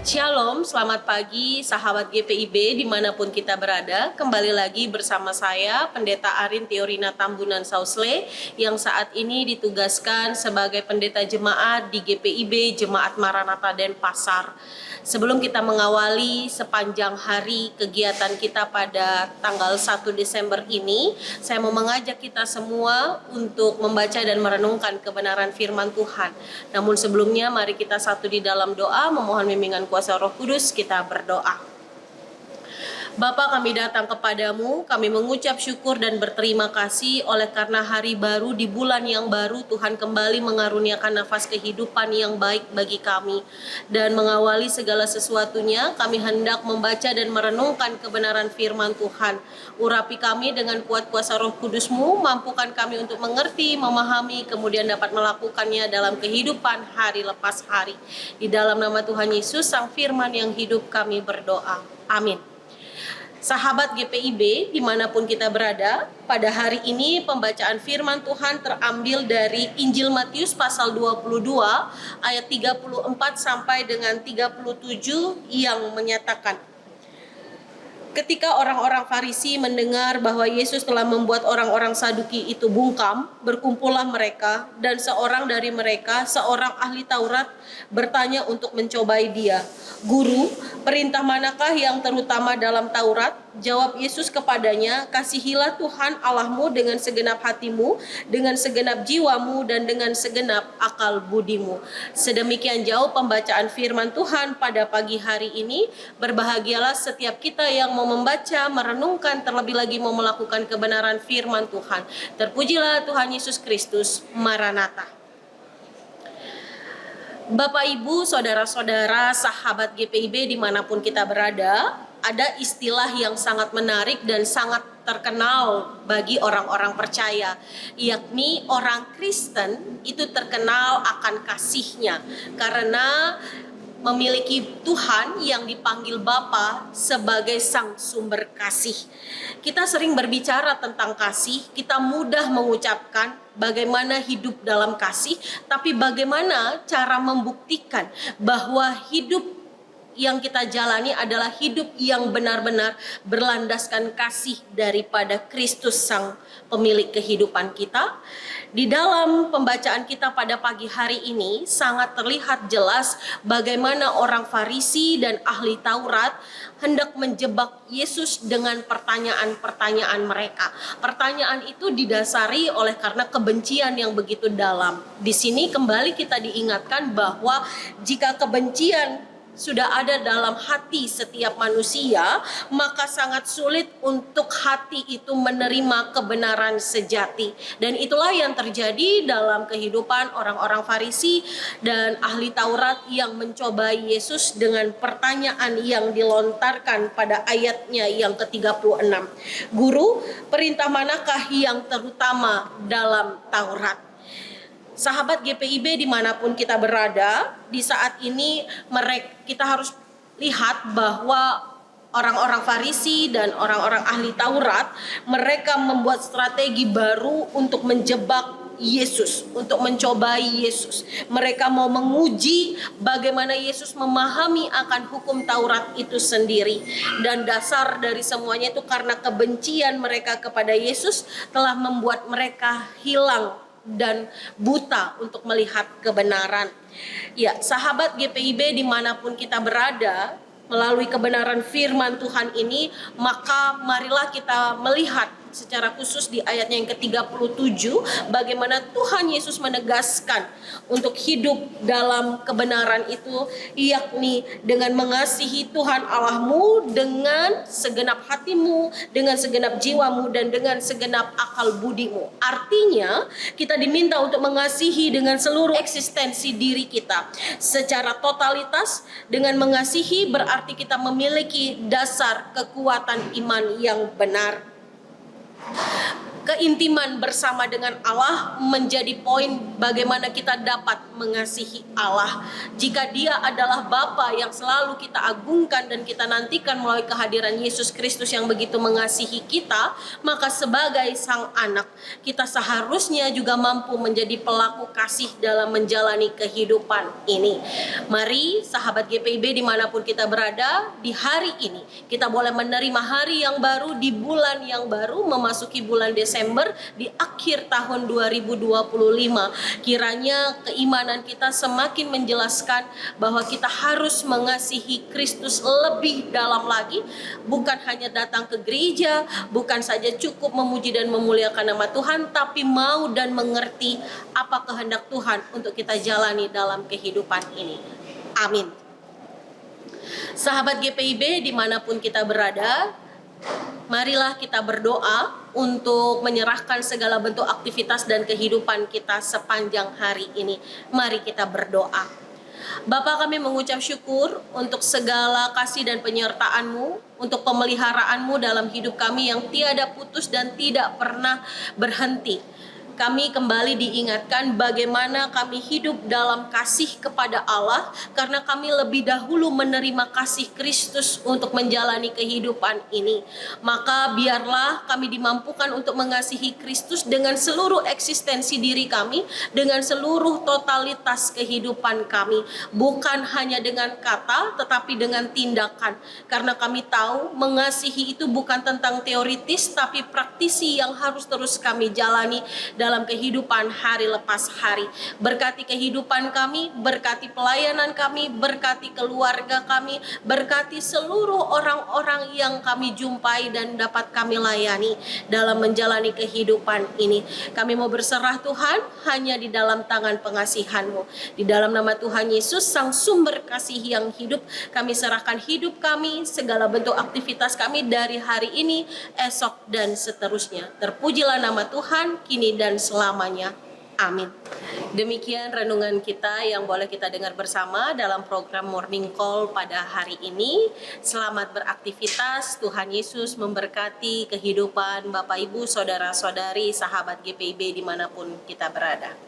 Shalom, selamat pagi sahabat GPIB dimanapun kita berada. Kembali lagi bersama saya Pendeta Arin Theorina Tambunan Sausle yang saat ini ditugaskan sebagai pendeta jemaat di GPIB Jemaat Maranatha Denpasar. Sebelum kita mengawali sepanjang hari kegiatan kita pada tanggal 1 Desember ini, saya mau mengajak kita semua untuk membaca dan merenungkan kebenaran firman Tuhan. Namun sebelumnya mari kita satu di dalam doa, memohon bimbingan kuasa Roh Kudus. Kita berdoa. Bapa, kami datang kepadamu, kami mengucap syukur dan berterima kasih oleh karena hari baru di bulan yang baru Tuhan kembali mengaruniakan nafas kehidupan yang baik bagi kami. Dan mengawali segala sesuatunya, kami hendak membaca dan merenungkan kebenaran firman Tuhan. Urapi kami dengan kuat kuasa Roh Kudus-Mu, mampukan kami untuk mengerti, memahami, kemudian dapat melakukannya dalam kehidupan hari lepas hari. Di dalam nama Tuhan Yesus, Sang Firman yang hidup, kami berdoa. Amin. Sahabat GPIB dimanapun kita berada, pada hari ini pembacaan firman Tuhan terambil dari Injil Matius pasal 22 ayat 34 sampai dengan 37 yang menyatakan, ketika orang-orang Farisi mendengar bahwa Yesus telah membuat orang-orang Saduki itu bungkam, berkumpullah mereka, dan seorang dari mereka, seorang ahli Taurat, bertanya untuk mencobai dia. Guru, perintah manakah yang terutama dalam Taurat? Jawab Yesus kepadanya, kasihilah Tuhan Allahmu dengan segenap hatimu, dengan segenap jiwamu, dan dengan segenap akal budimu. Sedemikian jauh pembacaan firman Tuhan pada pagi hari ini. Berbahagialah setiap kita yang mau membaca, merenungkan, terlebih lagi mau melakukan kebenaran firman Tuhan. Terpujilah Tuhan Yesus Kristus. Maranatha. Bapak, Ibu, Saudara-saudara, sahabat GPIB dimanapun kita berada, ada istilah yang sangat menarik dan sangat terkenal bagi orang-orang percaya, yakni orang Kristen itu terkenal akan kasihnya karena memiliki Tuhan yang dipanggil Bapa sebagai sang sumber kasih. Kita sering berbicara tentang kasih, kita mudah mengucapkan bagaimana hidup dalam kasih, tapi bagaimana cara membuktikan bahwa hidup yang kita jalani adalah hidup yang benar-benar berlandaskan kasih daripada Kristus sang pemilik kehidupan kita. Di dalam pembacaan kita pada pagi hari ini sangat terlihat jelas bagaimana orang Farisi dan ahli Taurat hendak menjebak Yesus dengan pertanyaan-pertanyaan mereka. Pertanyaan itu didasari oleh karena kebencian yang begitu dalam. Di sini kembali kita diingatkan bahwa jika kebencian sudah ada dalam hati setiap manusia, maka sangat sulit untuk hati itu menerima kebenaran sejati. Dan itulah yang terjadi dalam kehidupan orang-orang Farisi dan ahli Taurat yang mencobai Yesus dengan pertanyaan yang dilontarkan pada ayatnya yang ke-36. Guru, perintah manakah yang terutama dalam Taurat? Sahabat GPIB dimanapun kita berada, di saat ini kita harus lihat bahwa orang-orang Farisi dan orang-orang ahli Taurat, mereka membuat strategi baru untuk menjebak Yesus, untuk mencobai Yesus. Mereka mau menguji bagaimana Yesus memahami akan hukum Taurat itu sendiri. Dan dasar dari semuanya itu karena kebencian mereka kepada Yesus telah membuat mereka hilang dan buta untuk melihat kebenaran. Ya, sahabat GPIB dimanapun kita berada, melalui kebenaran firman Tuhan ini, maka marilah kita melihat secara khusus di ayatnya yang ke-37 bagaimana Tuhan Yesus menegaskan untuk hidup dalam kebenaran itu, yakni dengan mengasihi Tuhan Allahmu dengan segenap hatimu, dengan segenap jiwamu, dan dengan segenap akal budimu. Artinya kita diminta untuk mengasihi dengan seluruh eksistensi diri kita secara totalitas. Dengan mengasihi berarti kita memiliki dasar kekuatan iman yang benar. keintiman bersama dengan Allah menjadi poin bagaimana kita dapat mengasihi Allah. Jika Dia adalah Bapa yang selalu kita agungkan dan kita nantikan melalui kehadiran Yesus Kristus yang begitu mengasihi kita, maka sebagai sang anak, kita seharusnya juga mampu menjadi pelaku kasih dalam menjalani kehidupan ini. Mari sahabat GPIB dimanapun kita berada, di hari ini kita boleh menerima hari yang baru, di bulan yang baru, memasuki bulan Desember, di akhir tahun 2025. Kiranya keimanan kita semakin menjelaskan bahwa kita harus mengasihi Kristus lebih dalam lagi, bukan hanya datang ke gereja, bukan saja cukup memuji dan memuliakan nama Tuhan, tapi mau dan mengerti apa kehendak Tuhan untuk kita jalani dalam kehidupan ini. Amin. Sahabat GPIB dimanapun kita berada, marilah kita berdoa untuk menyerahkan segala bentuk aktivitas dan kehidupan kita sepanjang hari ini. Mari kita berdoa. Bapa, kami mengucap syukur untuk segala kasih dan penyertaan-Mu, untuk pemeliharaanmu dalam hidup kami yang tiada putus dan tidak pernah berhenti. Kami kembali diingatkan bagaimana kami hidup dalam kasih kepada Allah, karena kami lebih dahulu menerima kasih Kristus untuk menjalani kehidupan ini. Maka biarlah kami dimampukan untuk mengasihi Kristus dengan seluruh eksistensi diri kami, dengan seluruh totalitas kehidupan kami, bukan hanya dengan kata tetapi dengan tindakan. Karena kami tahu mengasihi itu bukan tentang teoritis, tapi praktisi yang harus terus kami jalani dalam kehidupan hari lepas hari. Berkati kehidupan kami, berkati pelayanan kami, berkati keluarga kami, berkati seluruh orang-orang yang kami jumpai dan dapat kami layani dalam menjalani kehidupan ini. Kami mau berserah Tuhan hanya di dalam tangan pengasihan-Mu. Di dalam nama Tuhan Yesus, Sang Sumber kasih yang hidup, kami serahkan hidup kami, segala bentuk aktivitas kami dari hari ini, esok, dan seterusnya. Terpujilah nama Tuhan, kini dan selamanya. Amin. Demikian renungan kita yang boleh kita dengar bersama dalam program Morning Call pada hari ini. Selamat beraktivitas. Tuhan Yesus memberkati kehidupan Bapak, Ibu, Saudara-saudari, sahabat GPIB dimanapun kita berada.